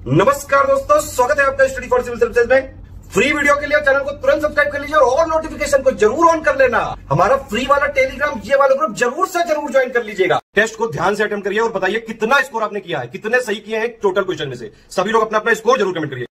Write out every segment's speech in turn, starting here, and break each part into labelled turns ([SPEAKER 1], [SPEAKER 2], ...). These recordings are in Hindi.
[SPEAKER 1] नमस्कार दोस्तों, स्वागत है आपका स्टडी फॉर सिविल सर्विसेज में। फ्री वीडियो के लिए चैनल को तुरंत सब्सक्राइब कर लीजिए और नोटिफिकेशन को जरूर ऑन कर लेना। हमारा फ्री वाला टेलीग्राम ये वाला ग्रुप जरूर से जरूर ज्वाइन कर लीजिएगा। टेस्ट को ध्यान से अटेम्प्ट करिए और बताइए कितना स्कोर आपने किया है, कितने सही किए हैं टोटल क्वेश्चन में से। सभी लोग अपना अपना स्कोर जरूर कमेंट करिए।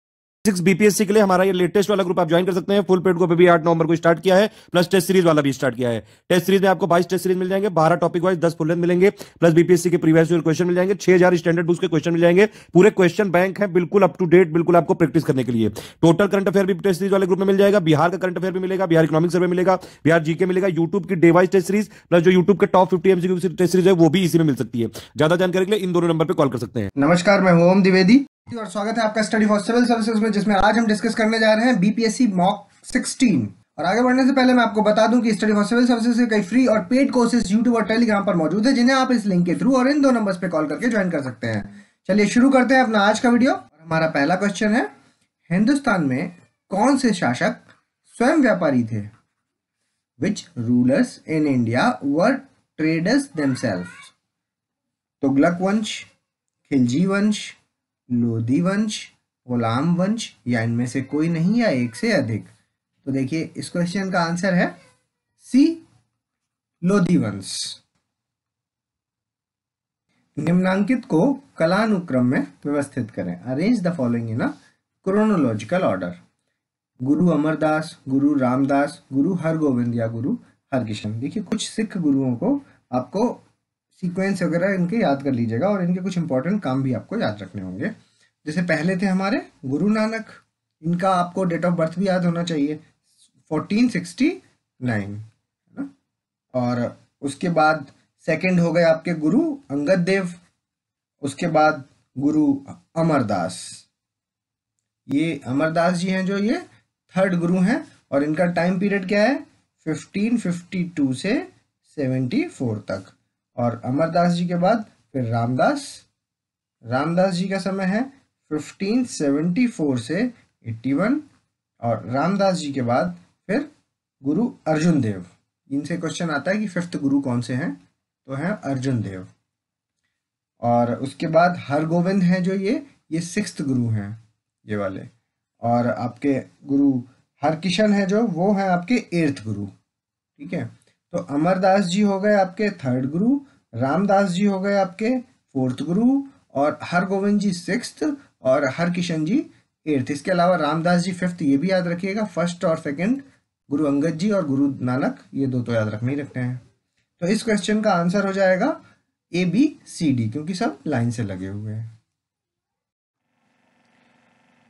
[SPEAKER 1] 6 बीपीएससी के लिए हमारा ये लेटेस्ट वाला ग्रुप आप ज्वाइन कर सकते हैं। फुल पेड को भी 8 नवंबर को स्टार्ट किया है, प्लस टेस्ट सीरीज वाला भी स्टार्ट किया है। टेस्ट सीरीज में आपको 22 टेस्ट सीरीज मिल जाएंगे, 12 टॉपिक वाइज 10 फुल लेंथ मिलेंगे, प्लस बीपीएससी के प्रीवियस ईयर क्वेश्चन मिल जाएंगे, 6000 स्टैंडर्ड बुक्स के क्वेश्चन मिल जाएंगे। पूरे क्वेश्चन बैंक है, बिल्कुल अप टू डेट, बिल्कुल आपको प्रैक्टिस करने के लिए। टोटल करंट अफेयर भी टेस्ट सीरीज वाले ग्रुप में मिल जाएगा, बिहार का करंट अफेयर भी मिलेगा, बिहार इकोनॉमिक सर्वे मिलेगा, बिहार जीके मिलेगा, यूट्यूब की day wise test series plus जो यूट्यूब के टॉप 50 एमसीक्यू टेस्ट सीरीज है वो भी इसी में मिल सकती है। ज्यादा जानकारी के लिए इन दोनों नंबर पर कॉल कर सकते हैं।
[SPEAKER 2] नमस्कार, मैं हूं ओम द्विवेदी और स्वागत है आपका स्टडी फॉर सिविल सर्विसेज में, जिसमें आज हम डिस्कस करने जा रहे हैं बीपीएससी मॉक 16। और आगे बढ़ने से पहले मैं आपको बता दूं कि स्टडी फॉर सिविल सर्विसेज के कई फ्री और पेड कोर्सेज यूट्यूब और टेलीग्राम पर मौजूद है, जिन्हें आप इस लिंक के थ्रू और इन दो नंबर्स पे कॉल करके ज्वाइन कर सकते हैं। चलिए शुरू करते हैं अपना आज का वीडियो। हमारा पहला क्वेश्चन है, हिंदुस्तान में कौन से शासक स्वयं व्यापारी थे? Which rulers in India were traders themselves? Tughlaq वंश, खिलजी वंश, लोधी वंश, गुलाम वंश, या इनमें से कोई नहीं या एक से अधिक? तो देखिए, इस क्वेश्चन का आंसर है सी, लोधी वंश। निम्नांकित को कालानुक्रम में व्यवस्थित करें। Arrange the following in a chronological order. गुरु अमरदास, गुरु रामदास, गुरु हरगोविंद या गुरु हरकिशन। देखिए, कुछ सिख गुरुओं को आपको सीक्वेंस वगैरह इनके याद कर लीजिएगा और इनके कुछ इंपॉर्टेंट काम भी आपको याद रखने होंगे। जैसे पहले थे हमारे गुरु नानक, इनका आपको डेट ऑफ बर्थ भी याद होना चाहिए, 1469, है ना। और उसके बाद सेकंड हो गए आपके गुरु अंगद देव, उसके बाद गुरु अमरदास। ये अमरदास जी हैं जो ये थर्ड गुरु हैं और इनका टाइम पीरियड क्या है? 1552 से 74 तक। और अमरदास जी के बाद फिर रामदास, रामदास जी का समय है 1574 से 81। और रामदास जी के बाद फिर गुरु अर्जुन देव। इनसे क्वेश्चन आता है कि फिफ्थ गुरु कौन से हैं, तो है अर्जुन देव। और उसके बाद हरगोविंद हैं जो ये सिक्स्थ गुरु हैं, ये वाले। और आपके गुरु हरकिशन है जो वो है आपके 8th गुरु, ठीक है। तो अमरदास जी हो गए आपके थर्ड गुरु, रामदास जी हो गए आपके 4th गुरु, और हरगोविंद जी 6th और हरकिशन जी 8th। इसके अलावा रामदास जी 5th, ये भी याद रखिएगा। फर्स्ट और सेकंड गुरु अंगद जी और गुरु नानक, ये दो तो याद रखने ही रखते हैं। तो इस क्वेश्चन का आंसर हो जाएगा ए बी सी डी, क्योंकि सब लाइन से लगे हुए हैं।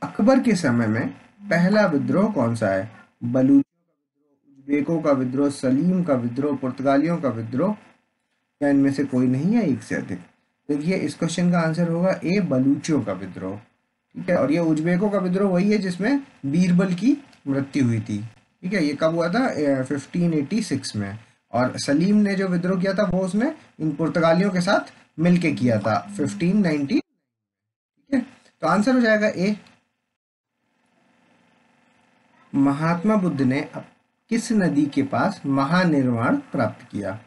[SPEAKER 2] अकबर के समय में पहला विद्रोह कौन सा है? बलूचियों का विद्रोह, उज्बेकों का विद्रोह, सलीम का विद्रोह, पुर्तगालियों का विद्रोह, या इनमें से कोई नहीं है एक से अधिक? देखिए, इस क्वेश्चन का आंसर होगा ए, बलूचियों का विद्रोह, ठीक है। और ये उज्बेकों का विद्रोह वही है जिसमें बीरबल की मृत्यु हुई थी, ठीक है। ये कब हुआ था? 1586 में। और सलीम ने जो विद्रोह किया था वो उसने इन पुर्तगालियों के साथ मिलके किया था 1590, ठीक है। तो आंसर हो जाएगा ए। महात्मा बुद्ध ने किस नदी के पास महानिर्वाण प्राप्त किया?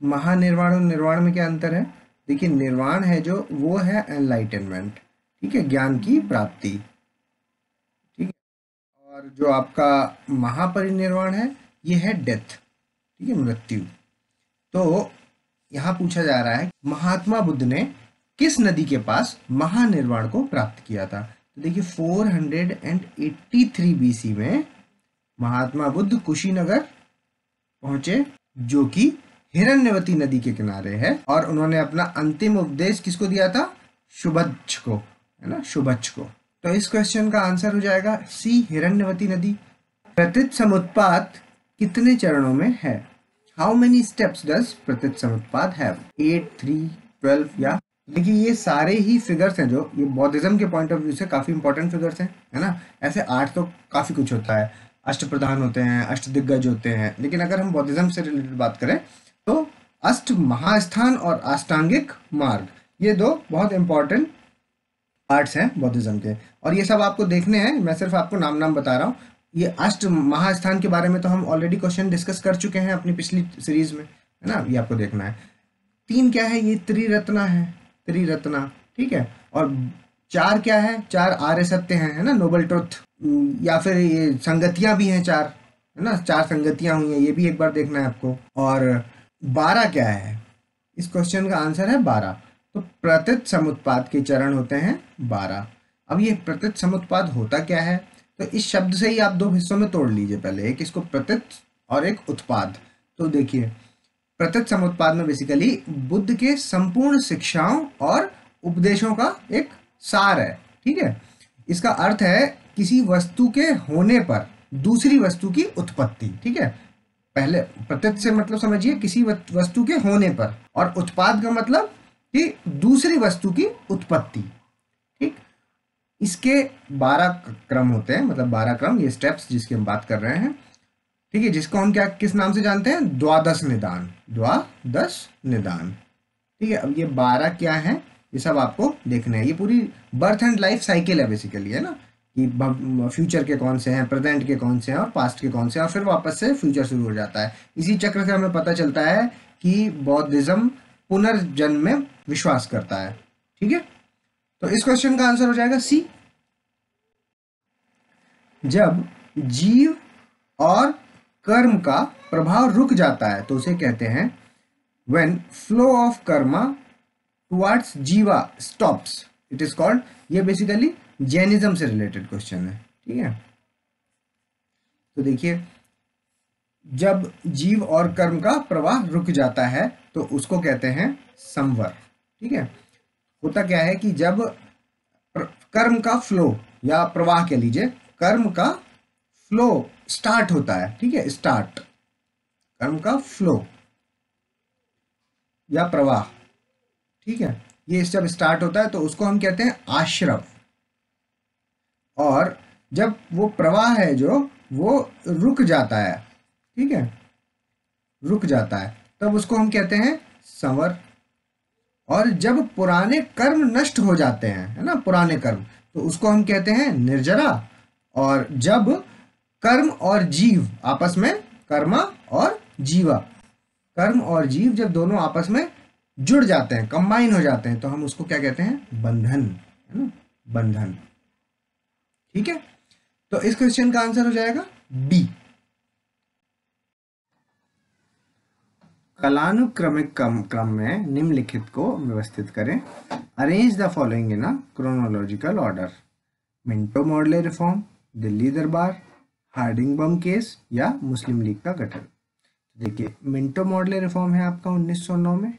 [SPEAKER 2] महानिर्वाण और निर्वाण में क्या अंतर है? देखिए, निर्वाण है जो वो है एनलाइटनमेंट, ठीक है, ज्ञान की प्राप्ति, ठीक है। और जो आपका महापरिनिर्वाण है ये है डेथ, ठीक है, मृत्यु। तो यहाँ पूछा जा रहा है महात्मा बुद्ध ने किस नदी के पास महानिर्वाण को प्राप्त किया था? तो देखिए, 483 बीसी में महात्मा बुद्ध कुशीनगर पहुंचे, जो कि हिरण्यवती नदी के किनारे है। और उन्होंने अपना अंतिम उपदेश किसको दिया था? शुभच्छ को, है ना, शुभच्छ को। तो इस क्वेश्चन का आंसर हो जाएगा सी, हिरण्यवती नदी। प्रतित समुत्पाद कितने चरणों में है? हाउ मेनी स्टेप्स डज प्रतित समुत्पाद हैव? 8, 3, 12 या? देखिए, ये सारे ही फिगर्स हैं जो ये बौद्धिज्म के पॉइंट ऑफ व्यू से काफी इंपॉर्टेंट फिगर्स हैं, है ना। ऐसे 8 तो काफी कुछ होता है, अष्टप्रधान होते हैं, अष्टदिग्गज होते हैं, लेकिन अगर हम बौद्धिज्म से रिलेटेड बात करें तो अष्ट महास्थान और अष्टांगिक मार्ग, ये दो बहुत इंपॉर्टेंट पार्ट्स हैं बौद्धिज्म के। और ये सब आपको देखने हैं, मैं सिर्फ आपको नाम बता रहा हूँ। ये अष्ट महास्थान के बारे में तो हम ऑलरेडी क्वेश्चन डिस्कस कर चुके हैं अपनी पिछली सीरीज में, है ना। ये आपको देखना है। 3 क्या है? ये त्रिरत्ना है, त्रिरत्ना, ठीक है। और चार क्या है, चार आर्य सत्य हैं, है ना, नोबल ट्रुथ, या फिर ये संगतियां भी हैं चार, है ना, चार संगतियां हुई हैं, ये भी एक बार देखना है आपको। और 12 क्या है, इस क्वेश्चन का आंसर है 12। तो प्रतीत समुत्पाद के चरण होते हैं 12। अब ये प्रतीत समुत्पाद होता क्या है, तो इस शब्द से ही आप दो हिस्सों में तोड़ लीजिए, पहले एक इसको प्रतीत और एक उत्पाद। तो देखिए, प्रतीत समुत्पाद में बेसिकली बुद्ध के संपूर्ण शिक्षाओं और उपदेशों का एक सार है, ठीक है। इसका अर्थ है किसी वस्तु के होने पर दूसरी वस्तु की उत्पत्ति, ठीक है। पहले प्रतीत से मतलब समझिए किसी वस्तु के होने पर, और उत्पाद का मतलब कि दूसरी वस्तु की उत्पत्ति, ठीक। इसके 12 क्रम होते हैं, मतलब 12 क्रम, ये स्टेप्स जिसकी हम बात कर रहे हैं, ठीक है, जिसको हम क्या किस नाम से जानते हैं, द्वादश निदान, द्वादश निदान, ठीक है। अब ये 12 क्या है, ये सब आपको देखना है। ये पूरी बर्थ एंड लाइफ साइकिल है बेसिकली, है ना, कि फ्यूचर के कौन से हैं, प्रेजेंट के कौन से हैं और पास्ट के कौन से हैं, और फिर वापस से फ्यूचर शुरू हो जाता है। इसी चक्र से हमें पता चलता है कि बौद्धिज्म पुनर्जन्म में विश्वास करता है, ठीक है। तो इस क्वेश्चन का आंसर हो जाएगा सी। जब जीव और कर्म का प्रभाव रुक जाता है तो उसे कहते हैं when flow of karma towards जीवा stops, it is called, ये बेसिकली जैनिज्म से रिलेटेड क्वेश्चन है, ठीक है। तो देखिए, जब जीव और कर्म का प्रवाह रुक जाता है तो उसको कहते हैं संवर, ठीक है। होता क्या है कि जब कर्म का फ्लो या प्रवाह कह लीजिए, कर्म का फ्लो स्टार्ट होता है, ठीक है, स्टार्ट, कर्म का फ्लो या प्रवाह, ठीक है, ये जब स्टार्ट होता है तो उसको हम कहते हैं आश्रव। और जब वो प्रवाह है जो वो रुक जाता है, ठीक है, रुक जाता है, तब उसको हम कहते हैं संवर। और जब पुराने कर्म नष्ट हो जाते हैं, है ना, पुराने कर्म, तो उसको हम कहते हैं निर्जरा। और जब कर्म और जीव आपस में, कर्मा और जीवा, कर्म और जीव जब दोनों आपस में जुड़ जाते हैं, कंबाइन हो जाते हैं, तो हम उसको क्या कहते हैं, बंधन, है ना, बंधन, ठीक है। तो इस क्वेश्चन का आंसर हो जाएगा बी। कालानुक्रमिक क्रम में निम्नलिखित को व्यवस्थित करें। Arrange the following in a chronological order. Minto Morley reform, Delhi दरबार, हार्डिंग बम केस या मुस्लिम लीग का गठन। देखिए, मिंटो मॉडले रिफॉर्म है आपका 1909 में,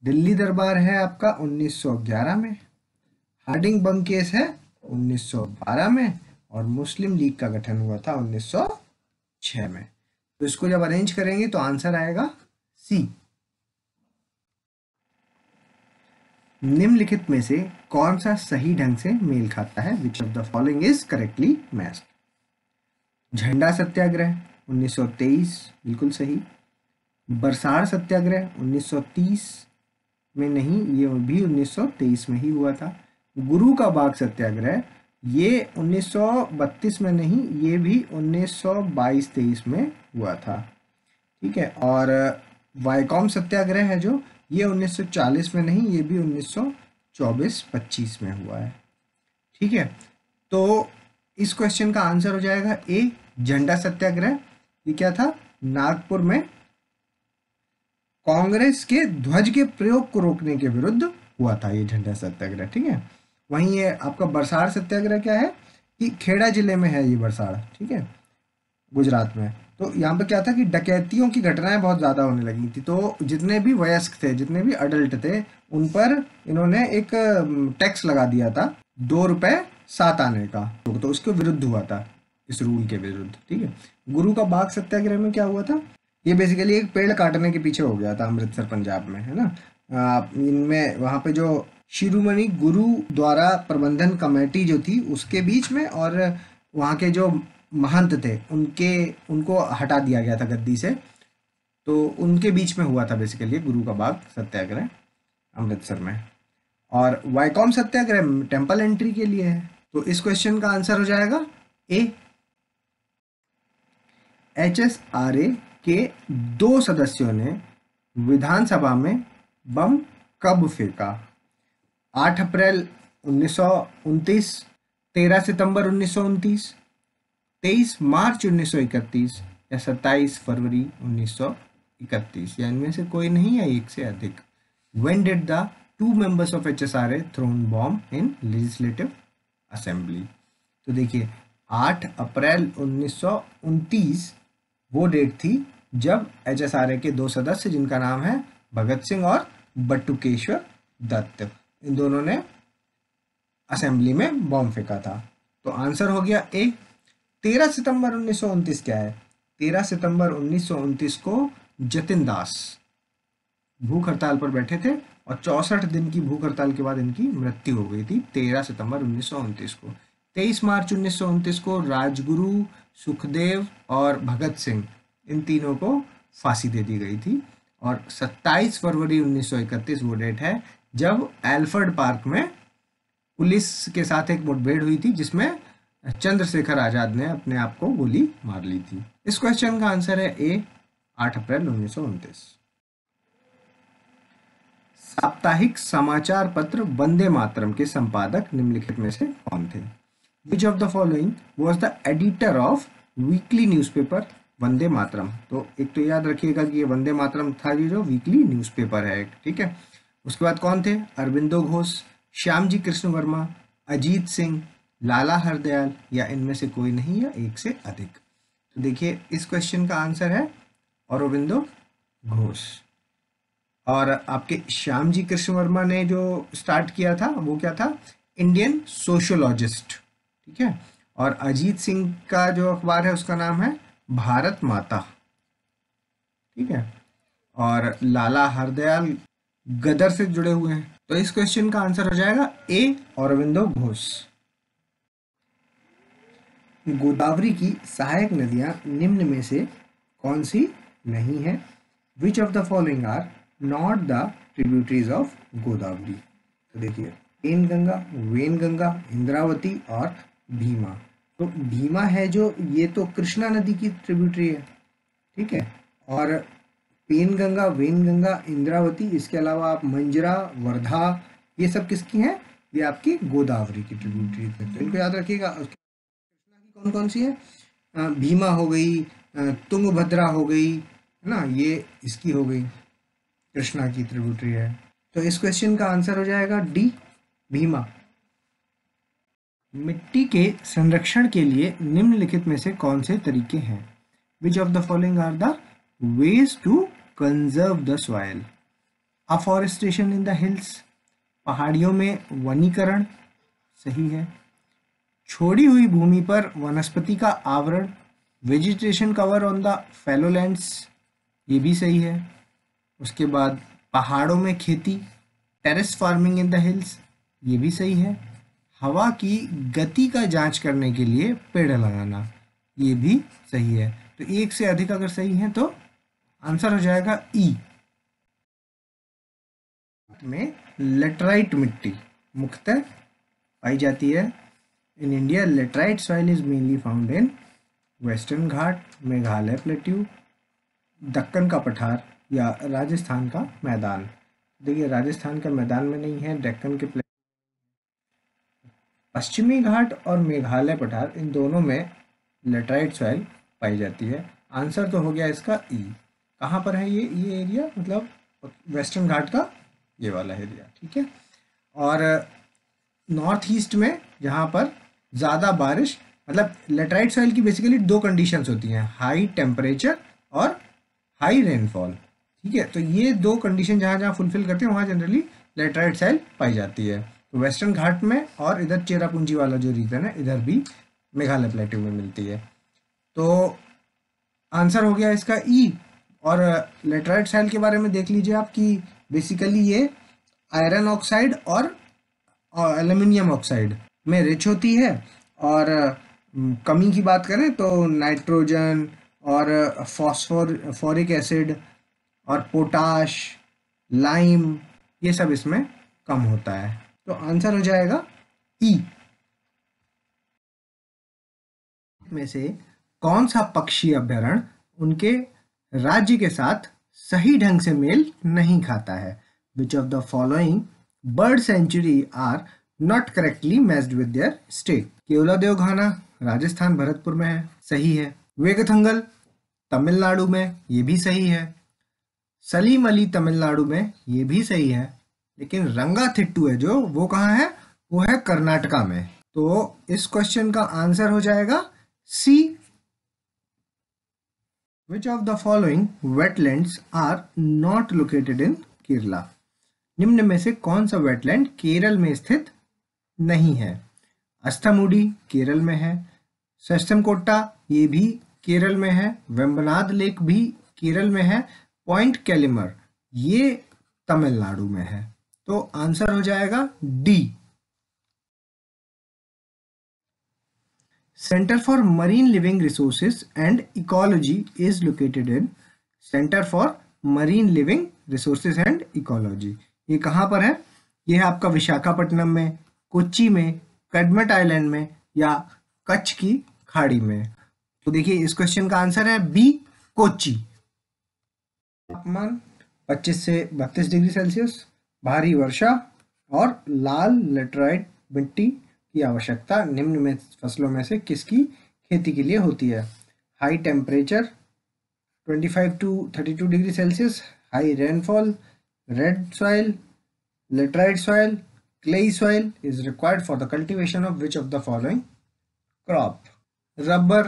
[SPEAKER 2] दिल्ली दरबार है आपका 1911 में, हार्डिंग बम केस है 1912 में, और मुस्लिम लीग का गठन हुआ था 1906 में। तो इसको जब अरेंज करेंगे तो आंसर आएगा सी। निम्नलिखित में से कौन सा सही ढंग से मेल खाता है, which of the following is correctly matched. झंडा सत्याग्रह 1923 बिल्कुल सही। बरसार सत्याग्रह 1930 में नहीं, ये भी 1923 में ही हुआ था। गुरु का बाग सत्याग्रह ये 1932 में नहीं, ये भी 1922-23 में हुआ था, ठीक है। और वाइकॉम सत्याग्रह है जो, ये 1940 में नहीं, ये भी 1924-25 में हुआ है, ठीक है। तो इस क्वेश्चन का आंसर हो जाएगा ए, झंडा सत्याग्रह। ये क्या था, नागपुर में कांग्रेस के ध्वज के प्रयोग को रोकने के विरुद्ध हुआ था ये झंडा सत्याग्रह, ठीक है। वहीं ये आपका बरसार सत्याग्रह क्या है कि खेड़ा जिले में है ये बरसार, ठीक है, गुजरात में। तो यहाँ पे क्या था कि डकैतियों की घटनाएं बहुत ज़्यादा होने लगी थी, तो जितने भी वयस्क थे, जितने भी अडल्ट थे, उन पर इन्होंने एक टैक्स लगा दिया था 2 रुपए 7 आने का, तो उसके विरुद्ध हुआ था, इस रूल के विरुद्ध, ठीक है। गुरु का बाग सत्याग्रह में क्या हुआ था, ये बेसिकली एक पेड़ काटने के पीछे हो गया था अमृतसर पंजाब में, है ना। इनमें वहाँ पे जो शिरोमणि गुरु द्वारा प्रबंधन कमेटी जो थी उसके बीच में, और वहाँ के जो महंत थे उनको हटा दिया गया था गद्दी से, तो उनके बीच में हुआ था बेसिकली गुरु का बाग सत्याग्रह अमृतसर में। और वाइकॉम सत्याग्रह टेम्पल एंट्री के लिए है। तो इस क्वेश्चन का आंसर हो जाएगा ए। HSRA के 2 सदस्यों ने विधानसभा में बम कब फेंका। 8 अप्रैल 1929, 13 सितंबर 1929, 23 मार्च 1931 या 27 फरवरी 1931, या इनमें से कोई नहीं या एक से अधिक। When did the 2 members of HSRA thrown bomb in Legislative Assembly? तो देखिए 8 अप्रैल 1929 वो डेट थी जब HSRA के 2 सदस्य, जिनका नाम है भगत सिंह और बटुकेश्वर दत्त, इन दोनों ने असेंबली में बॉम्ब फेंका था। तो आंसर हो गया ए। 13 सितंबर 1929 क्या है? 13 सितंबर 1929 को जतिन दास भूख हड़ताल पर बैठे थे और 64 दिन की भूख हड़ताल के बाद इनकी मृत्यु हो गई थी 13 सितंबर 1929 को। 23 मार्च 1929 को राजगुरु, सुखदेव और भगत सिंह, इन तीनों को फांसी दे दी गई थी। और 27 फरवरी 1931 वो डेट है जब एल्फर्ड पार्क में पुलिस के साथ एक मुठभेड़ हुई थी जिसमें चंद्रशेखर आजाद ने अपने आप को गोली मार ली थी। इस क्वेश्चन का आंसर है ए, 8 अप्रैल 1929। साप्ताहिक समाचार पत्र वंदे मातरम के संपादक निम्नलिखित में से कौन थे? Which of the following was the editor of weekly newspaper Vande Mataram? तो एक तो याद रखिएगा कि ये वंदे मातरम था, ये जो वीकली न्यूज़पेपर है, ठीक है। उसके बाद कौन थे? अरविंदो घोष, श्यामजी कृष्ण वर्मा, अजीत सिंह, लाला हरदयाल, या इनमें से कोई नहीं या एक से अधिक। तो देखिए इस क्वेश्चन का आंसर है अरविंदो घोष। और आपके श्यामजी कृष्ण वर्मा ने जो स्टार्ट किया था वो क्या था? इंडियन सोशियोलॉजिस्ट, ठीक है। और अजीत सिंह का जो अखबार है उसका नाम है भारत माता, ठीक है। और लाला हरदयाल गदर से जुड़े हुए हैं। तो इस क्वेश्चन का आंसर हो जाएगा ए, अरविंदो घोष। गोदावरी की सहायक नदियां निम्न में से कौन सी नहीं है? Which of the following are not the tributaries of Godavari? तो देखिए पेनगंगा, वेनगंगा, इंद्रावती और भीमा। तो भीमा है जो, ये तो कृष्णा नदी की ट्रिब्यूटरी है, ठीक है। और पेनगंगा, वेनगंगा, इंद्रावती, इसके अलावा आप मंजरा, वर्धा, ये सब किसकी हैं? ये आपकी गोदावरी की ट्रिब्यूटरी है। तो इनको याद रखिएगा। कृष्णा की कौन कौन सी है? भीमा हो गई, तुंगभद्रा हो गई, है ना, ये इसकी हो गई, कृष्णा की ट्रिब्यूटरी है। तो इस क्वेश्चन का आंसर हो जाएगा डी, भीमा। मिट्टी के संरक्षण के लिए निम्नलिखित में से कौन से तरीके हैं? Which of the following are the ways to conserve the soil? Afforestation in the hills, पहाड़ियों में वनीकरण, सही है। छोड़ी हुई भूमि पर वनस्पति का आवरण, वेजिटेशन कवर ऑन द फैलोलैंड्स, ये भी सही है। उसके बाद पहाड़ों में खेती, terrace farming in the hills, ये भी सही है। हवा की गति का जांच करने के लिए पेड़ लगाना, ये भी सही है। तो एक से अधिक अगर सही है तो आंसर हो जाएगा ई। में लेटराइट मिट्टी मुख्यतः पाई जाती है। In India laterite soil is mainly found in western Ghat, Meghalaya plateau, Deccan का पठार या राजस्थान का मैदान। देखिए राजस्थान का मैदान में नहीं है, दक्कन के पश्चिमी घाट और मेघालय पठार, इन दोनों में लेटराइट सॉइल पाई जाती है। आंसर तो हो गया इसका ई। कहाँ पर है ये एरिया? मतलब वेस्टर्न घाट का ये वाला एरिया, ठीक है। और नॉर्थ ईस्ट में जहाँ पर ज़्यादा बारिश, मतलब लेटराइट सॉइल की बेसिकली 2 कंडीशंस होती हैं, हाई टेम्परेचर और हाई रेनफॉल, ठीक है। तो ये 2 कंडीशन जहाँ जहाँ फुलफिल करते हैं वहाँ जनरली लेटराइट सॉइल पाई जाती है। तो वेस्टर्न घाट में और इधर चेरापूंजी वाला जो रीजन है इधर भी मेघालय प्लेट्यू में मिलती है। तो आंसर हो गया इसका ई। और लेटराइट सॉइल के बारे में देख लीजिए आप कि बेसिकली ये आयरन ऑक्साइड और एल्यूमिनियम ऑक्साइड में रिच होती है। और कमी की बात करें तो नाइट्रोजन और फॉस्फोरिक एसिड और पोटाश, लाइम, ये सब इसमें कम होता है। तो आंसर हो जाएगा ई। में से कौन सा पक्षी अभ्यारण्य उनके राज्य के साथ सही ढंग से मेल नहीं खाता है? Which of the following bird sanctuary are not correctly matched with their state. Keoladeo Ghana Rajasthan Bharatpur में है, सही है। वेगथंगल तमिलनाडु में, ये भी सही है। सलीम अली तमिलनाडु में, ये भी सही है। लेकिन रंगाथिट्टू है जो, वो कहाँ है? वो है कर्नाटका में। तो इस क्वेश्चन का आंसर हो जाएगा C. Which of the following wetlands are not located in Kerala? निम्न में से कौन सा वेटलैंड केरल में स्थित नहीं है? अस्थामुडी केरल में है, सस्टमकोट्टा ये भी केरल में है, वेम्बनाद लेक भी केरल में है, पॉइंट कैलिमर ये तमिलनाडु में है। तो आंसर हो जाएगा D. Centre for marine living resources and ecology is located in, centre for marine living resources and ecology ये कहाँ पर है? ये है आपका विशाखापट्टनम में, कोच्चि में, कैडमट आइलैंड में या कच्छ की खाड़ी में। तो देखिए इस क्वेश्चन का आंसर है बी, कोच्चि। तापमान 25 से 32 डिग्री सेल्सियस, भारी वर्षा और लाल लेटराइट मिट्टी की आवश्यकता निम्न में फसलों में से किसकी खेती के लिए होती है? High temperature 25 to 32 degree Celsius, high rainfall, red soil, laterite soil, clayey soil is required for the cultivation of which of the following crop? Rubber,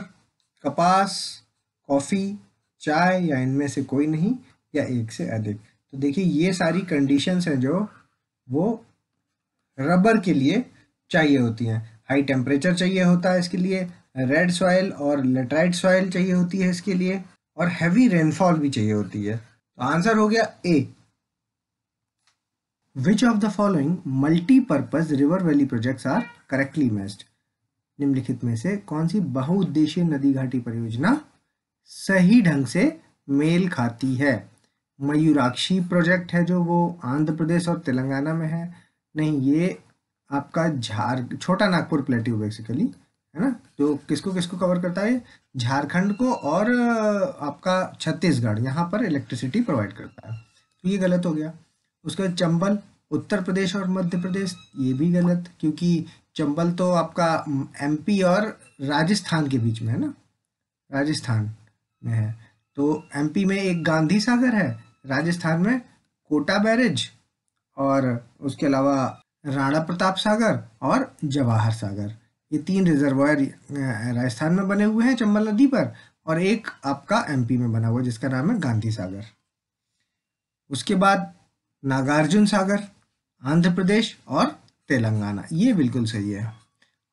[SPEAKER 2] कपास, कॉफी, चाय या इनमें से कोई नहीं या एक से अधिक। तो देखिए ये सारी कंडीशंस हैं जो वो रबर के लिए चाहिए होती हैं। हाई टेम्परेचर चाहिए होता है इसके लिए, रेड सॉइल और लेटराइट सॉइल चाहिए होती है इसके लिए, और हैवी रेनफॉल भी चाहिए होती है। तो आंसर हो गया A. Which of the following multipurpose river valley projects are correctly matched? निम्नलिखित में से कौन सी बहुउद्देशीय नदी घाटी परियोजना सही ढंग से मेल खाती है? मयूराक्षी प्रोजेक्ट है जो, वो आंध्र प्रदेश और तेलंगाना में है। नहीं, ये आपका छोटा नागपुर प्लेट्यू बेसिकली है ना, जो किसको किसको कवर करता है? झारखंड को और आपका छत्तीसगढ़, यहाँ पर इलेक्ट्रिसिटी प्रोवाइड करता है। तो ये गलत हो गया। उसके बाद चंबल उत्तर प्रदेश और मध्य प्रदेश, ये भी गलत, क्योंकि चंबल तो आपका एमपी और राजस्थान के बीच में है ना, राजस्थान में है। तो एमपी में एक गांधी सागर है, राजस्थान में कोटा बैरेज, और उसके अलावा राणा प्रताप सागर और जवाहर सागर, ये 3 रिजर्वायर राजस्थान में बने हुए हैं चंबल नदी पर, और एक आपका एमपी में बना हुआ जिसका नाम है गांधी सागर। उसके बाद नागार्जुन सागर आंध्र प्रदेश और तेलंगाना, ये बिल्कुल सही है।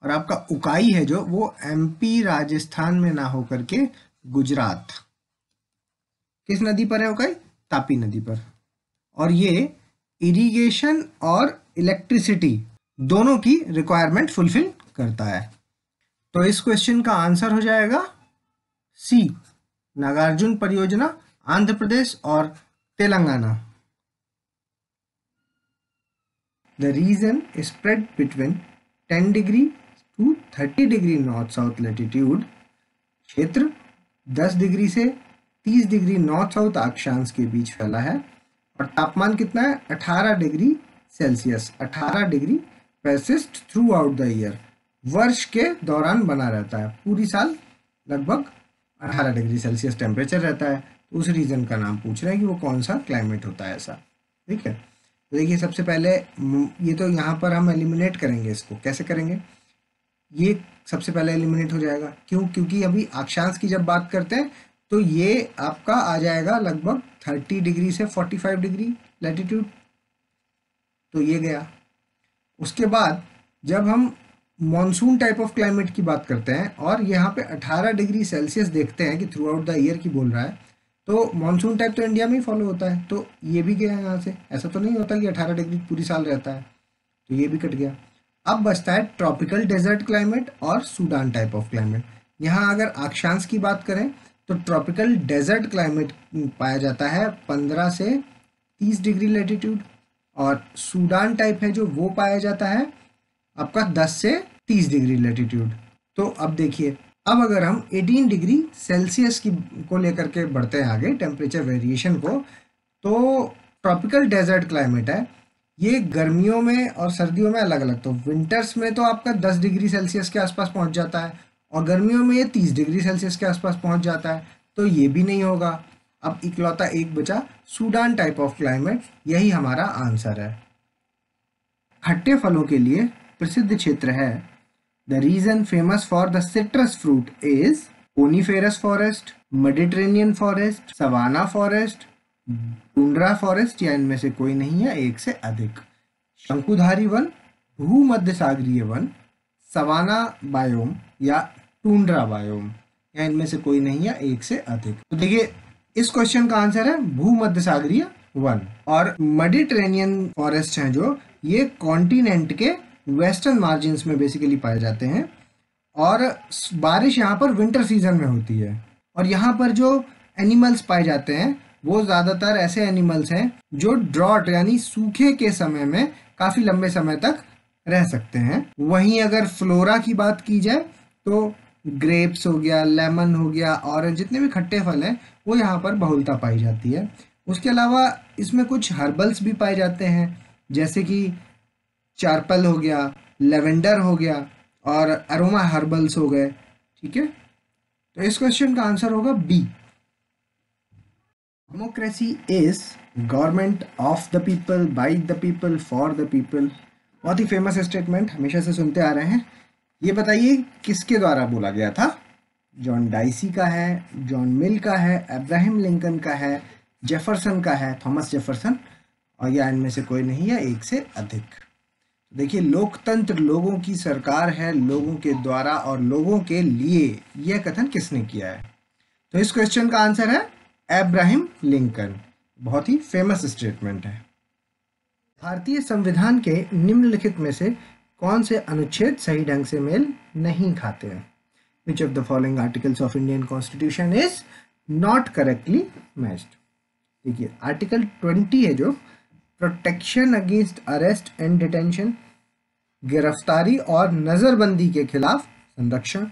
[SPEAKER 2] और आपका उकाई है जो, वो एमपी राजस्थान में ना होकर के गुजरात, किस नदी पर है उकाई? तापी नदी पर। और ये इरिगेशन और इलेक्ट्रिसिटी दोनों की रिक्वायरमेंट फुलफिल करता है। तो इस क्वेश्चन का आंसर हो जाएगा सी, नागार्जुन परियोजना आंध्र प्रदेश और Telangana. The region is spread between 10 degree to 30 degree north south latitude। क्षेत्र 10 डिग्री से 30 डिग्री नॉर्थ साउथ अक्षांश के बीच फैला है। और तापमान कितना है? 18 degree Celsius. 18 degree persist through out the year, वर्ष के दौरान बना रहता है, पूरी साल लगभग 18 डिग्री सेल्सियस टेम्परेचर रहता है। तो उस रीजन का नाम पूछ रहे हैं कि वो कौन सा क्लाइमेट होता है ऐसा। ठीक है, तो देखिए सबसे पहले ये तो यहाँ पर हम एलिमिनेट करेंगे, इसको कैसे करेंगे? ये सबसे पहले एलिमिनेट हो जाएगा। क्यों? क्योंकि अभी अक्षांश की जब बात करते हैं तो ये आपका आ जाएगा लगभग 30 डिग्री से 45 डिग्री लैटिट्यूड, तो ये गया। उसके बाद जब हम मॉनसून टाइप ऑफ क्लाइमेट की बात करते हैं और यहाँ पे 18 डिग्री सेल्सियस देखते हैं कि थ्रू आउट द ईयर की बोल रहा है, तो मॉनसून टाइप तो इंडिया में ही फॉलो होता है, तो ये भी गया यहाँ से। ऐसा तो नहीं होता कि 18 डिग्री पूरी साल रहता है, तो ये भी कट गया। अब बचता है ट्रॉपिकल डेजर्ट क्लाइमेट और सूडान टाइप ऑफ क्लाइमेट। यहाँ अगर अक्षांश की बात करें तो ट्रॉपिकल डेजर्ट क्लाइमेट पाया जाता है 15 से 30 डिग्री लैटिट्यूड, और सूडान टाइप है जो वो पाया जाता है आपका 10 से 30 डिग्री लैटिट्यूड। तो अब देखिए, अब अगर हम 18 डिग्री सेल्सियस की को लेकर के बढ़ते हैं आगे टेम्परेचर वेरिएशन को, तो ट्रॉपिकल डेजर्ट क्लाइमेट है, ये गर्मियों में और सर्दियों में अलग अलग। तो विंटर्स में तो आपका 10 डिग्री सेल्सियस के आसपास पहुंच जाता है और गर्मियों में ये 30 डिग्री सेल्सियस के आसपास पहुंच जाता है, तो ये भी नहीं होगा। अब इकलौता एक बचा, सूडान टाइप ऑफ क्लाइमेट, यही हमारा आंसर है। खट्टे फलों के लिए प्रसिद्ध क्षेत्र है। The region famous for the citrus fruit is coniferous forest, Mediterranean forest, savanna forest, tundra forest, या इनमें से कोई नहीं है, एक से अधिक। शंकुधारी वन, भूमध्य सागरीय वन, सवाना बायोम या टुंड्रा बायोम, या इनमें से कोई नहीं है, एक से अधिक। तो देखिए इस क्वेश्चन का आंसर है भूमध्य सागरीय वन। और मेडिटेरेनियन फॉरेस्ट हैं जो, ये कॉन्टिनेंट के वेस्टर्न मार्जिन्स में बेसिकली पाए जाते हैं और बारिश यहाँ पर विंटर सीजन में होती है। और यहाँ पर जो एनिमल्स पाए जाते हैं वो ज़्यादातर ऐसे एनिमल्स हैं जो ड्रॉट यानी सूखे के समय में काफ़ी लंबे समय तक रह सकते हैं। वहीं अगर फ्लोरा की बात की जाए तो ग्रेप्स हो गया, लेमन हो गया, ऑरेंज, जितने भी खट्टे फल हैं वो यहाँ पर बहुलता पाई जाती है। उसके अलावा इसमें कुछ हर्बल्स भी पाए जाते हैं, जैसे कि चारपल हो गया, लेवेंडर हो गया और अरोमा हर्बल्स हो गए। ठीक है, तो इस क्वेश्चन का आंसर होगा B. Democracy is government of the people, by the people, for the people. बहुत ही फेमस स्टेटमेंट, हमेशा से सुनते आ रहे हैं। ये बताइए किसके द्वारा बोला गया था? जॉन डाइसी का है, जॉन मिल का है, अब्राहम लिंकन का है, जेफरसन का है, थॉमस जेफरसन, और या इनमें से कोई नहीं है, एक से अधिक। देखिए लोकतंत्र लोगों की सरकार है, लोगों के द्वारा और लोगों के लिए, यह कथन किसने किया है? तो इस क्वेश्चन का आंसर है अब्राहम लिंकन। बहुत ही फेमस स्टेटमेंट है। भारतीय संविधान के निम्नलिखित में से कौन से अनुच्छेद सही ढंग से मेल नहीं खाते हैं? Which of the following articles of Indian Constitution is not correctly matched? देखिए आर्टिकल 20 है जो protection against arrest and detention, गिरफ्तारी और नजरबंदी के खिलाफ संरक्षण।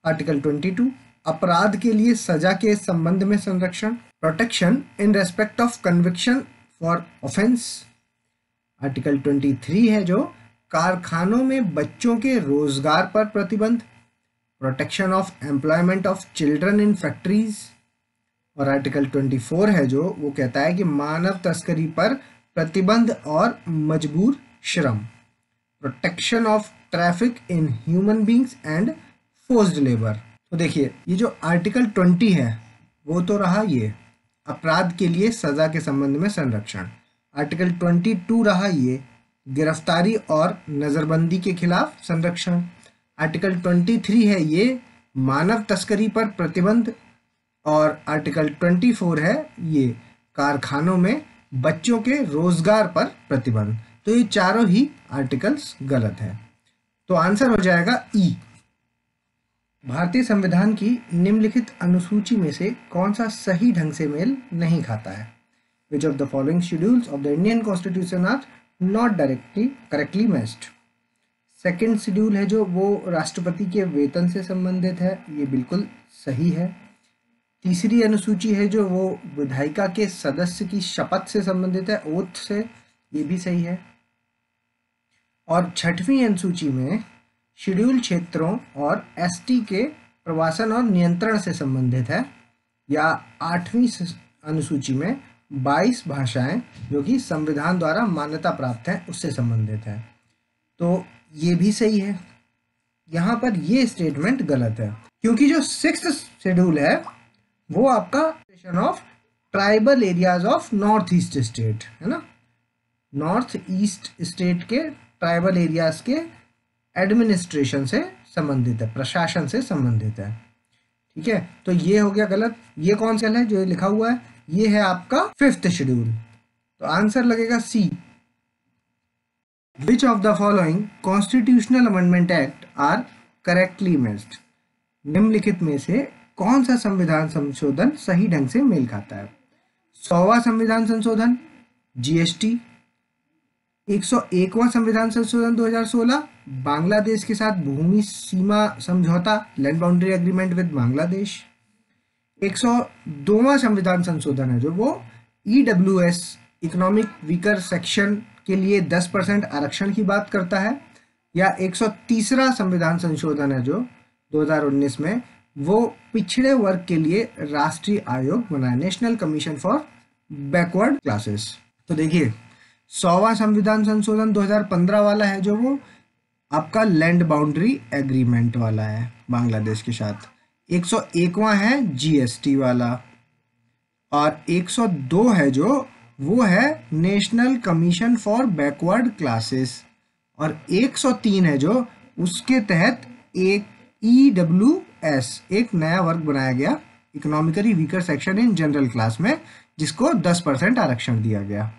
[SPEAKER 2] आर्टिकल 22 अपराध के लिए सजा के संबंध में संरक्षण, protection in respect of conviction for offence. Article 23 है जो कारखानों में बच्चों के रोजगार पर प्रतिबंध, protection of employment of children in factories. और आर्टिकल 24 है जो वो कहता है कि मानव तस्करी पर प्रतिबंध और मजबूर श्रम, protection of traffic in human beings and forced labour. तो देखिए ये जो आर्टिकल 20 है वो तो रहा ये अपराध के लिए सजा के संबंध में संरक्षण। आर्टिकल 22 रहा ये गिरफ्तारी और नजरबंदी के खिलाफ संरक्षण। आर्टिकल 23 है ये मानव तस्करी पर प्रतिबंध। और आर्टिकल 24 है ये कारखानों में बच्चों के रोजगार पर प्रतिबंध। तो ये चारों ही आर्टिकल्स गलत है, तो आंसर हो जाएगा ई। भारतीय संविधान की निम्नलिखित अनुसूची में से कौन सा सही ढंग से मेल नहीं खाता है? Which of the following schedules of the Indian Constitution are not correctly matched? Second schedule है जो वो राष्ट्रपति के वेतन से संबंधित है, ये बिल्कुल सही है। तीसरी अनुसूची है जो वो विधायिका के सदस्य की शपथ से संबंधित है, ओथ से, ये भी सही है। और छठवीं अनुसूची में शेड्यूल क्षेत्रों और एसटी के प्रवासन और नियंत्रण से संबंधित है। या आठवीं अनुसूची में 22 भाषाएं जो कि संविधान द्वारा मान्यता प्राप्त हैं उससे संबंधित है, तो ये भी सही है। यहाँ पर ये स्टेटमेंट गलत है क्योंकि जो 6th शेड्यूल है वो आपका of tribal areas of north east state है ना, नॉर्थ ईस्ट स्टेट के ट्राइबल एरियाज के एडमिनिस्ट्रेशन से संबंधित है, प्रशासन से संबंधित है। ठीक है, तो ये हो गया गलत। ये कौन सा है जो लिखा हुआ है? ये है आपका 5th शेड्यूल, तो आंसर लगेगा सी। Which of the following constitutional amendment act are correctly matched? निम्नलिखित में से कौन सा संविधान संशोधन सही ढंग से मेल खाता है? 100वां संविधान संशोधन, जीएसटी, 101वां संविधान संशोधन 2016, बांग्लादेश के साथ भूमि सीमा समझौता, land boundary agreement with Bangladesh. 102वां संविधान संशोधन है जो वो ईडब्ल्यूएस, इकोनॉमिक वीकर सेक्शन के लिए 10% आरक्षण की बात करता है, या 130वां संविधान संशोधन है जो 2019 में, वो पिछड़े वर्ग के लिए राष्ट्रीय आयोग बनाया, national commission for backward classes. तो देखिए 100वां संविधान संशोधन 2015 वाला है जो वो आपका लैंड बाउंड्री एग्रीमेंट वाला है बांग्लादेश के साथ। 101वां है जीएसटी वाला, और 102 है जो वो है national commission for backward classes, और 103 है जो उसके तहत एक EWS, एक नया वर्ग बनाया गया, economically weaker section in general class में, जिसको 10% आरक्षण दिया गया।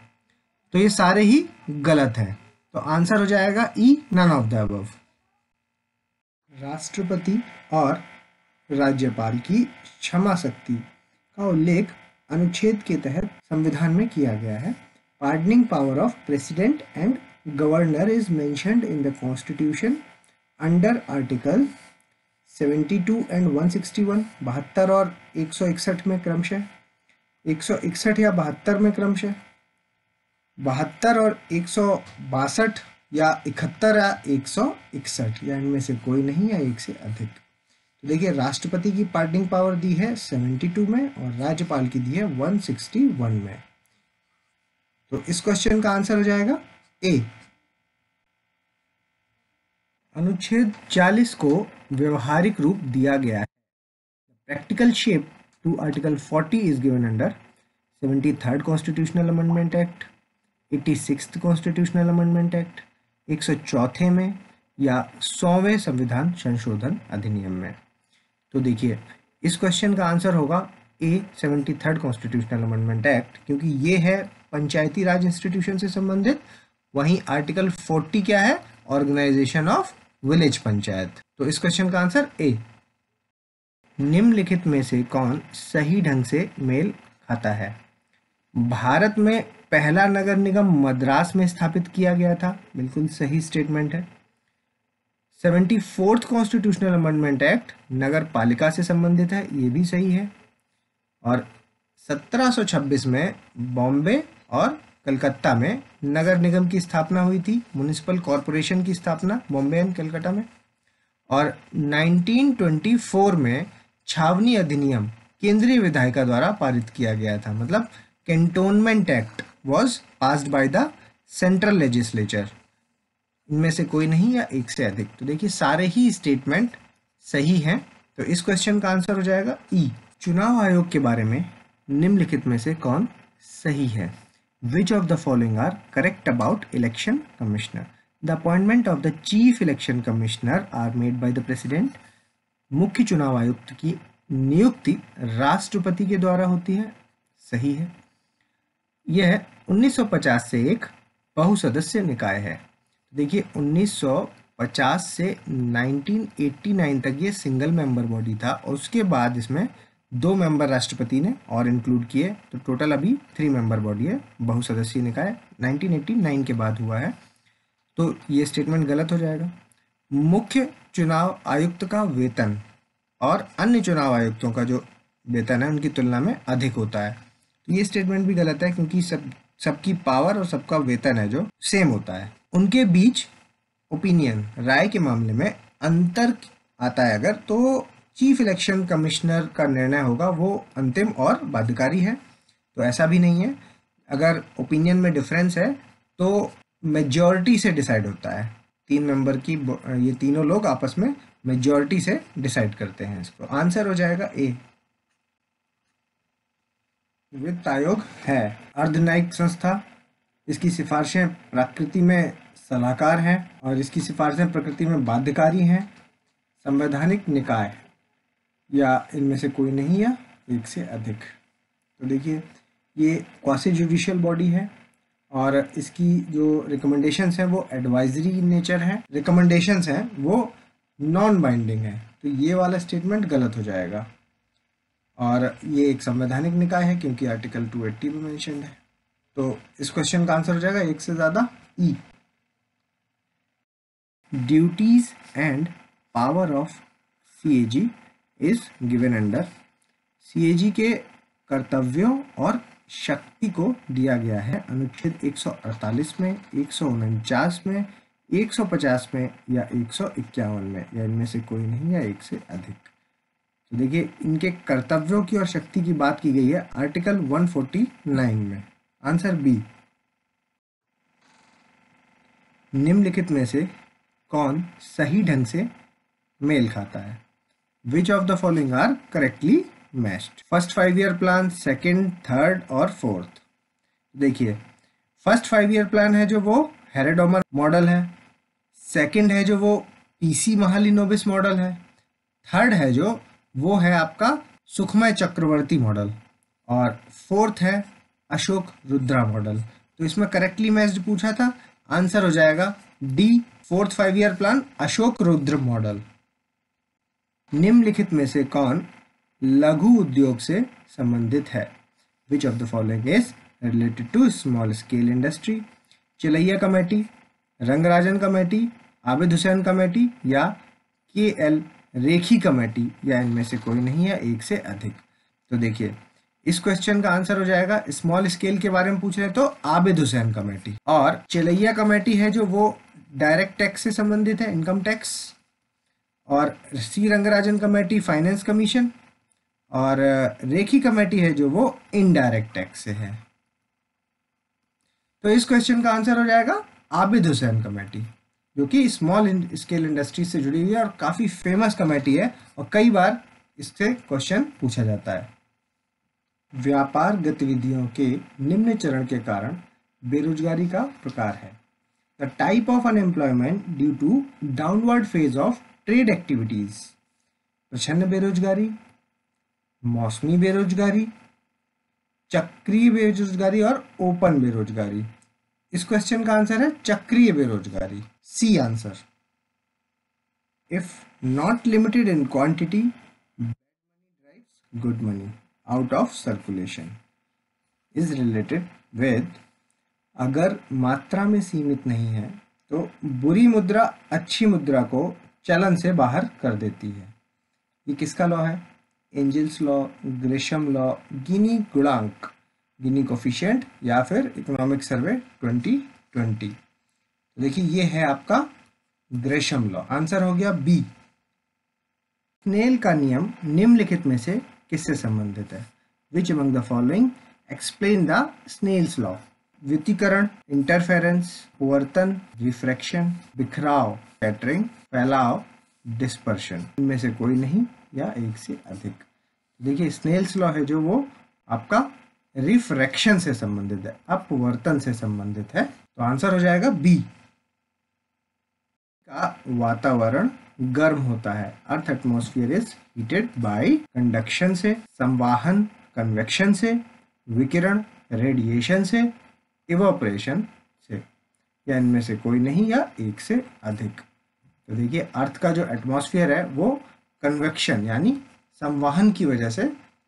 [SPEAKER 2] तो ये सारे ही गलत है, तो आंसर हो जाएगा ई, नन ऑफ द अबव। राष्ट्रपति और राज्यपाल की क्षमा शक्ति का उल्लेख अनुच्छेद के तहत संविधान में किया गया है। Pardoning power of president and governor is mentioned in the constitution under article 72 and 161, 72 और 161 में क्रमशः, 161 या 72 में क्रमशः, 72 और 162 या 71 या 161, या इनमें से कोई नहीं या एक से अधिक। तो देखिए राष्ट्रपति की पार्डनिंग पावर दी है 72 में और राज्यपाल की दी है 161 में। तो इस क्वेश्चन का आंसर हो जाएगा ए। अनुच्छेद 40 को व्यवहारिक रूप दिया गया है। Practical shape to article 40 is given under 73rd constitutional amendment act, 86th constitutional amendment act, 104 में, या 100वें संविधान संशोधन अधिनियम में। तो देखिए इस क्वेश्चन का आंसर होगा ए, 73rd कॉन्स्टिट्यूशनल अमेंडमेंट एक्ट, क्योंकि ये है पंचायती राज इंस्टीट्यूशन से संबंधित। वहीं आर्टिकल 40 क्या है, ऑर्गेनाइजेशन ऑफ विलेज पंचायत। तो इस क्वेश्चन का आंसर ए। निम्नलिखित में से कौन सही ढंग से मेल खाता है? भारत में पहला नगर निगम मद्रास में स्थापित किया गया था, बिल्कुल सही स्टेटमेंट है। 74th कॉन्स्टिट्यूशनल अमेंडमेंट एक्ट नगर पालिका से संबंधित है, ये भी सही है। और 1726 में बॉम्बे और कलकत्ता में नगर निगम की स्थापना हुई थी, म्युनिसिपल कॉरपोरेशन की स्थापना बॉम्बे एंड कलकत्ता में। और 1924 में छावनी अधिनियम केंद्रीय विधायिका द्वारा पारित किया गया था, मतलब cantonment act was passed by the central legislature. इनमें से कोई नहीं या एक से अधिक। तो देखिए सारे ही स्टेटमेंट सही हैं, तो इस क्वेश्चन का आंसर हो जाएगा ई। चुनाव आयोग के बारे में निम्नलिखित में से कौन सही है? Which of the following are correct about election commissioner? The appointment of the chief election commissioner are made by the president. मुख्य चुनाव आयुक्त की नियुक्ति राष्ट्रपति के द्वारा होती है, सही है। यह 1950 से एक बहुसदस्य निकाय है। देखिए 1950 से 1989 तक ये सिंगल मेंबर बॉडी था, और उसके बाद इसमें 2 मेंबर राष्ट्रपति ने और इंक्लूड किए, तो टोटल अभी 3 मेंबर बॉडी है। बहुसदस्यीय निकाय 1989 के बाद हुआ है, तो ये स्टेटमेंट गलत हो जाएगा। मुख्य चुनाव आयुक्त का वेतन और अन्य चुनाव आयुक्तों का जो वेतन है उनकी तुलना में अधिक होता है, तो ये स्टेटमेंट भी गलत है, क्योंकि सबकी पावर और सबका वेतन है जो सेम होता है। उनके बीच ओपिनियन, राय के मामले में अंतर आता है अगर, तो चीफ इलेक्शन कमिश्नर का निर्णय होगा वो अंतिम और बाध्यकारी है, तो ऐसा भी नहीं है। अगर ओपिनियन में डिफरेंस है तो मेजॉरिटी से डिसाइड होता है। 3 मेंबर की ये तीनों लोग आपस में मेजॉरिटी से डिसाइड करते हैं इसको। आंसर हो जाएगा ए। वित्त आयोग है अर्धन्यायिक संस्था, इसकी सिफारिशें प्रकृति में सलाहकार हैं और इसकी सिफारिशें प्रकृति में बाध्यकारी हैं। संवैधानिक निकाय या इनमें से कोई नहीं या एक से अधिक। तो देखिए ये क्वासी जुडिशियल बॉडी है और इसकी जो रिकमेंडेशंस हैं वो एडवाइजरी इन नेचर है, रिकमेंडेशंस हैं वो नॉन बाइंडिंग है, तो ये वाला स्टेटमेंट गलत हो जाएगा। और ये एक संवैधानिक निकाय है क्योंकि आर्टिकल 280 में मेंशन्ड है, तो इस क्वेश्चन का आंसर हो जाएगा एक से ज़्यादा E. Duties and power of CAG is given under. CAG के कर्तव्यों और शक्ति को दिया गया है अनुच्छेद 148 में, 149 में, 150 में या 151 में, या इनमें से कोई नहीं या एक से अधिक। तो देखिए इनके कर्तव्यों की और शक्ति की बात की गई है आर्टिकल 149 में। Answer B. निम्नलिखित में से कौन सही ढंग से मेल खाता है? Which of the following are correctly matched? First 5 year plan, second, third और फोर्थ। देखिए फर्स्ट 5 ईयर प्लान है जो वो हेरेडोमर मॉडल है, सेकंड है जो वो पीसी महालिनोबिस मॉडल है, थर्ड है जो वो है आपका सुखमय चक्रवर्ती मॉडल, और फोर्थ है अशोक रुद्रा मॉडल। तो इसमें करेक्टली मैच्ड पूछा था, आंसर हो जाएगा D, fourth 5 year plan Ashok Rudra model. निम्नलिखित में से कौन लघु उद्योग से संबंधित है? Which of the following is related to small scale industry? Chelliah committee, Rangarajan committee, Abid Hussain committee या KL रेखी कमेटी, या इनमें से कोई नहीं है एक से अधिक। तो देखिए इस क्वेश्चन का आंसर हो जाएगा, स्मॉल स्केल के बारे में पूछ रहे हैं तो आबिद हुसैन कमेटी, और चिलैया कमेटी है जो वो डायरेक्ट टैक्स से संबंधित है, इनकम टैक्स, और सी रंगराजन कमेटी फाइनेंस कमीशन, और रेखी कमेटी है जो वो इनडायरेक्ट टैक्स से है। तो इस क्वेश्चन का आंसर हो जाएगा आबिद हुसैन कमेटी, जो कि स्मॉल स्केल इंडस्ट्री से जुड़ी हुई है और काफी फेमस कमेटी है और कई बार इससे क्वेश्चन पूछा जाता है। व्यापार गतिविधियों के निम्न चरण के कारण बेरोजगारी का प्रकार है। The type of unemployment due to downward phase of trade activities. प्रछन्न बेरोजगारी, मौसमी बेरोजगारी, चक्रीय बेरोजगारी और ओपन बेरोजगारी। इस क्वेश्चन का आंसर है चक्रीय बेरोजगारी, C answer. If not limited in quantity, bad money drives good money out of circulation is related with. अगर मात्रा में सीमित नहीं है तो बुरी मुद्रा अच्छी मुद्रा को चलन से बाहर कर देती है। ये किसका लॉ है? एंजल्स लॉ, ग्रेशम लॉ, गिनी गुणांक, गिनी कोफिशिएंट, या फिर इकोनॉमिक सर्वे 2020। तो देखिए ये है आपका ग्रेशम लॉ। आंसर हो गया बी। स्नेल का नियम निम्नलिखित में से किससे संबंधित है? Which among the following explain the Snell's law? व्युत्तीकरण, इंटरफेरेंस, अपवर्तन, रिफ्रैक्शन, बिखराव, स्कैटरिंग, फैलाव, डिस्पर्शन। इनमें से कोई नहीं या एक से अधिक। देखिए स्नेल्स लॉ है जो वो आपका रिफ्रैक्शन से संबंधित है, अपवर्तन से संबंधित है। तो आंसर हो जाएगा बी। का वातावरण गर्म होता है। Earth atmosphere is heated bye conduction से, संवाहन कन्वेक्शन से, विकिरण रेडिएशन से, इवोपरेशन से, या इनमें से कोई नहीं या एक से अधिक। तो देखिए अर्थ का जो एटमॉस्फेयर है वो कन्वेक्शन यानी संवाहन की वजह से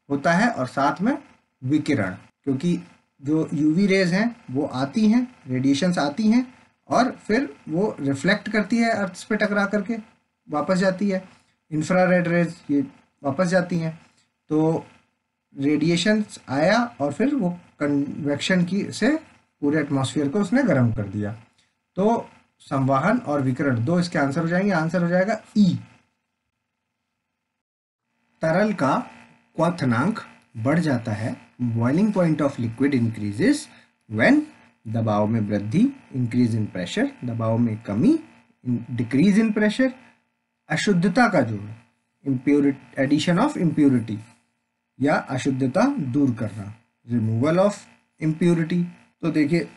[SPEAKER 2] होता है, और साथ में विकिरण, क्योंकि जो यूवी रेज हैं वो आती हैं, रेडिएशंस आती हैं और फिर वो रिफ्लेक्ट करती है अर्थ पे टकरा करके वापस जाती है, इंफ्रारेड रेज ये वापस जाती हैं। तो रेडिएशंस आया और फिर वो कन्वेक्शन की से पूरे एटमॉस्फेयर को उसने गर्म कर दिया। तो संवाहन और विकिरण दो इसके आंसर हो जाएंगे। आंसर हो जाएगा ई। तरल का क्वथनांक बढ़ जाता है। Boiling point of liquid increases when दबाव में वृद्धि, इंक्रीज इन प्रेशर, दबाव में कमी, डिक्रीज इन प्रेशर, अशुद्धता का जोड़, इम्प्योरिटी, एडिशन ऑफ इम्प्योरिटी या अशुद्धता दूर करना, रिमूवल ऑफ इम्प्योरिटी। तो देखिए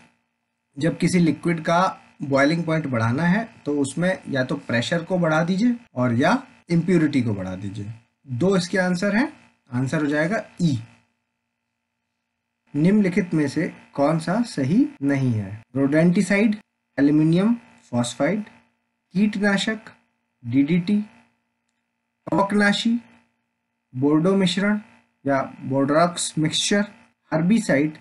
[SPEAKER 2] जब किसी लिक्विड का बॉइलिंग पॉइंट बढ़ाना है तो उसमें या तो प्रेशर को बढ़ा दीजिए और या इम्प्योरिटी को बढ़ा दीजिए। दो इसके आंसर हैं। आंसर हो जाएगा ई। निम्नलिखित में से कौन सा सही नहीं है? रोडेंटिसाइड, एल्यूमिनियम फॉस्फाइड, कीटनाशक, डीडीटी, कवकनाशी, बोर्डो मिश्रण या बोर्डॉक्स मिक्सचर, हर्बिसाइड,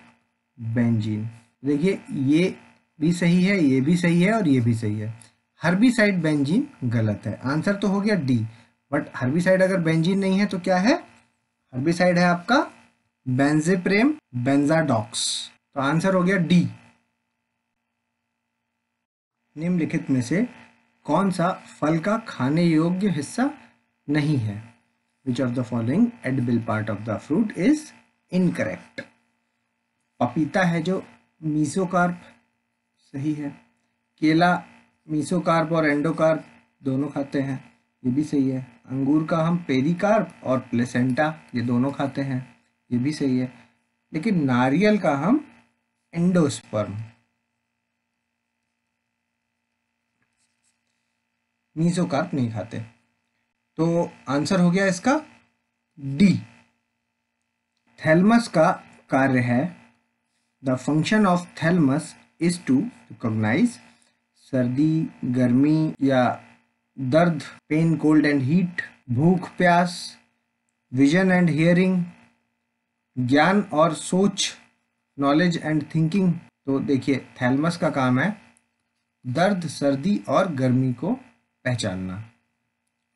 [SPEAKER 2] बेंजीन। देखिए ये भी सही है, ये भी सही है और ये भी सही है। हर्बिसाइड बेंजीन गलत है। आंसर तो हो गया डी, बट हर्बिसाइड अगर बेंजीन नहीं है तो क्या है? हर्बिसाइड है आपका बेंजेप्रेम, बेंजाडॉक्स। तो आंसर हो गया डी। निम्नलिखित में से कौन सा फल का खाने योग्य हिस्सा नहीं है? Which of the following edible part of the fruit is incorrect? पपीता है जो मीसोकार्प, सही है। केला मीसोकार्प और एंडोकार्प दोनों खाते हैं, ये भी सही है। अंगूर का हम पेरिकार्प और प्लेसेंटा ये दोनों खाते हैं, ये भी सही है। लेकिन नारियल का हम एंडोस्पर्म, मीसोकार्प नहीं खाते। तो आंसर हो गया इसका डी। थैलमस का कार्य है, the function of thalamus is to recognise सर्दी, गर्मी या दर्द, पेन, कोल्ड एंड हीट, भूख, प्यास, विजन एंड हियरिंग, ज्ञान और सोच, नॉलेज एंड थिंकिंग। तो देखिए थैलमस का काम है दर्द, सर्दी और गर्मी को पहचानना।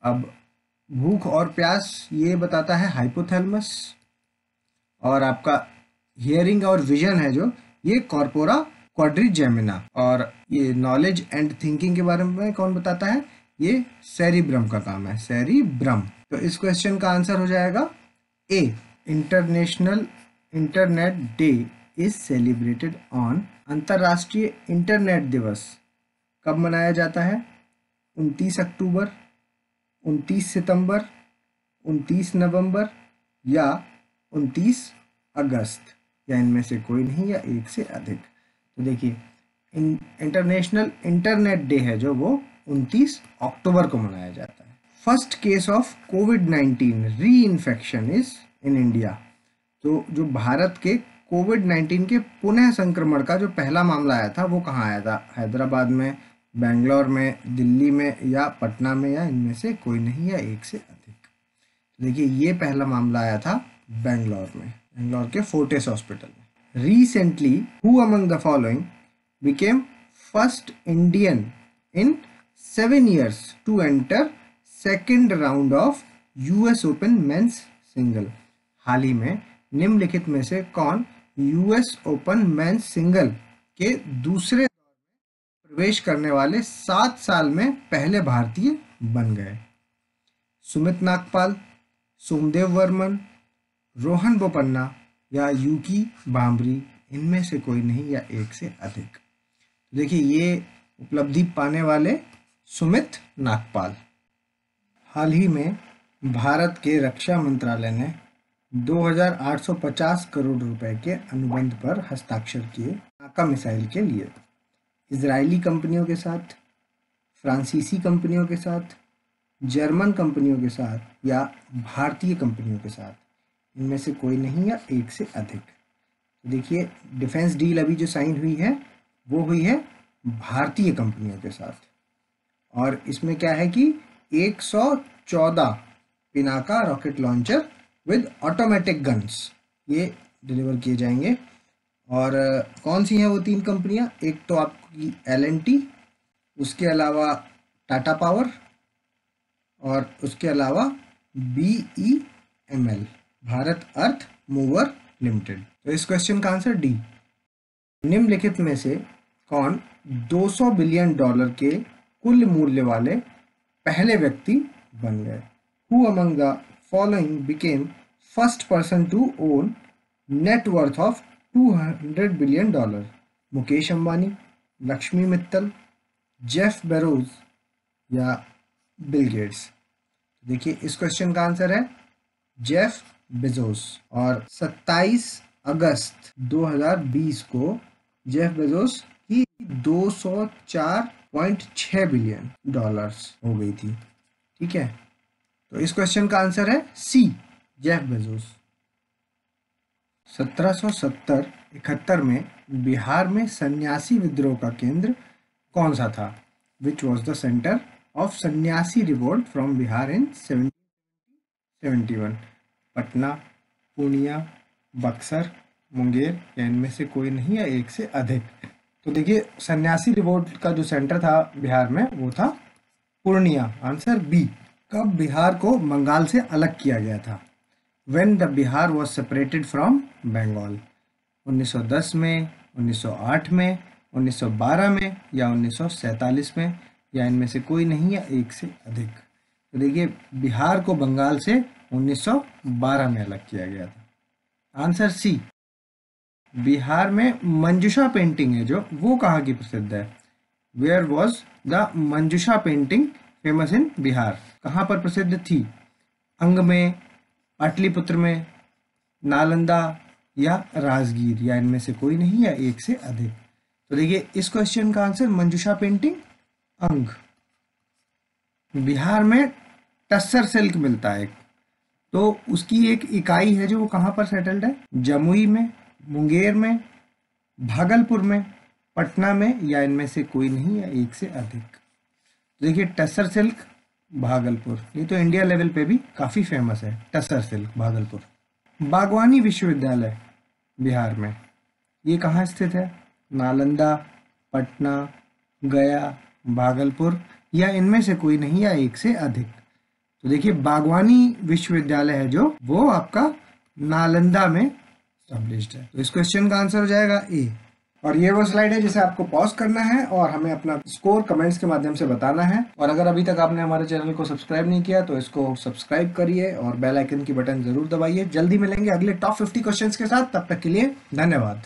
[SPEAKER 2] अब भूख और प्यास ये बताता है हाइपोथैलमस, और आपका हियरिंग और विजन है जो ये कॉर्पोरा क्वाड्रिजेमिना, और ये नॉलेज एंड थिंकिंग के बारे में कौन बताता है? ये सेरिब्रम का काम है, सेरिब्रम। तो इस क्वेश्चन का आंसर हो जाएगा A. International internet day is celebrated on, अंतर्राष्ट्रीय इंटरनेट दिवस कब मनाया जाता है? 29 अक्टूबर, 29 सितंबर, 29 नवंबर या 29 अगस्त, या इनमें से कोई नहीं या एक से अधिक। तो देखिए इंटरनेशनल इंटरनेट डे है जो वो 29 अक्टूबर को मनाया जाता है। फर्स्ट केस ऑफ कोविड-19 री इन्फेक्शन इज इन इंडिया। तो जो भारत के कोविड-19 के पुनः संक्रमण का जो पहला मामला आया था वो कहाँ आया था? हैदराबाद में, बेंगलोर में, दिल्ली में या पटना में, या इनमें से कोई नहीं या एक से अधिक। तो देखिए ये पहला मामला आया था बेंगलोर में, बेंगलोर के फोर्टिस हॉस्पिटल में। Recently who among the following became first Indian in 7 years to enter second round of US Open men's single? हाल ही में निम्नलिखित में से कौन US ओपन मेंस सिंगल के दूसरे प्रवेश करने वाले 7 साल में पहले भारतीय बन गए? सुमित नागपाल, सोमदेव वर्मन, रोहन बोपन्ना या यूकी बाम्बरी, इनमें से कोई नहीं या एक से अधिक। देखिए ये उपलब्धि पाने वाले सुमित नागपाल। हाल ही में भारत के रक्षा मंत्रालय ने 2850 करोड़ रुपए के अनुबंध पर हस्ताक्षर किए नाका मिसाइल के लिए। इजरायली कंपनियों के साथ, फ्रांसीसी कंपनियों के साथ, जर्मन कंपनियों के साथ या भारतीय कंपनियों के साथ, इनमें से कोई नहीं या एक से अधिक। तो देखिए डिफेंस डील अभी जो साइन हुई है वो हुई है भारतीय कंपनियों के साथ, और इसमें क्या है कि 114 Pinaka rocket launcher with automatic guns ये डिलीवर किए जाएंगे। और कौन सी हैं वो 3 कंपनियां? एक तो आपकी L&T, उसके अलावा टाटा पावर, और उसके अलावा BEML, भारत अर्थ मूवर लिमिटेड। तो इस क्वेश्चन का आंसर डी। निम्नलिखित में से कौन $200 बिलियन के कुल मूल्य वाले पहले व्यक्ति बन गए? Who among the following became first person to own net worth of $200 billion? Mukesh Ambani, Lakshmi Mittal, Jeff Bezos या बिल गेट्स? देखिए इस क्वेश्चन का आंसर है जेफ बेजोस। और 27 अगस्त 2020 को जेफ बेजोस की $204.6 बिलियन हो गई थी। ठीक है, तो इस क्वेश्चन का आंसर है सी, जेफ बेजोस। 1770-71 में बिहार में सन्यासी विद्रोह का केंद्र कौन सा था? Which was the centre of सन्यासी रिवोल्ट फ्रॉम बिहार इन 1771? पटना, पूर्णिया, बक्सर, मुंगेर, या इनमें से कोई नहीं या एक से अधिक? तो देखिए सन्यासी रिवोल्ट का जो सेंटर था बिहार में वो था पूर्णिया, आंसर बी। कब बिहार को बंगाल से अलग किया गया था? When the Bihar was separated from Bengal? 1910 में, 1908 में, 1912 में या 1947 में, या इनमें से कोई नहीं या एक से अधिक? तो देखिए, बिहार को बंगाल से 1912 में अलग किया गया था। Answer C. बिहार में मंजूषा पेंटिंग है जो, वो कहाँ की प्रसिद्ध है? Where was the Manjusha painting famous in Bihar? कहाँ पर प्रसिद्ध थी? अंग में, पाटलिपुत्र में, नालंदा या राजगीर, या इनमें से कोई नहीं या एक से अधिक? तो देखिए, इस क्वेश्चन का आंसर मंजूषा पेंटिंग, अंग। बिहार में टस्सर सिल्क मिलता है, तो उसकी एक इकाई है जो वो कहाँ पर सेटल्ड है? जमुई में, मुंगेर में, भागलपुर में, पटना में, या इनमें से कोई नहीं या एक से अधिक? देखिए, टस्सर सिल्क भागलपुर, ये तो इंडिया लेवल पे भी काफ़ी फेमस है, टस्सर सिल्क भागलपुर। बागवानी विश्वविद्यालय बिहार में, ये कहाँ स्थित है? नालंदा, पटना, गया, भागलपुर, या इनमें से कोई नहीं या एक से अधिक? तो देखिए, बागवानी विश्वविद्यालय है जो, वो आपका नालंदा में स्टैब्लिश्ड है। तो इस क्वेश्चन का आंसर हो जाएगा ए। और ये वो स्लाइड है जिसे आपको पॉज करना है और हमें अपना स्कोर कमेंट्स के माध्यम से बताना है। और अगर अभी तक आपने हमारे चैनल को सब्सक्राइब नहीं किया तो इसको सब्सक्राइब करिए और बेल आइकन की बटन जरूर दबाइए। जल्दी मिलेंगे अगले टॉप 50 क्वेश्चंस के साथ, तब तक के लिए धन्यवाद।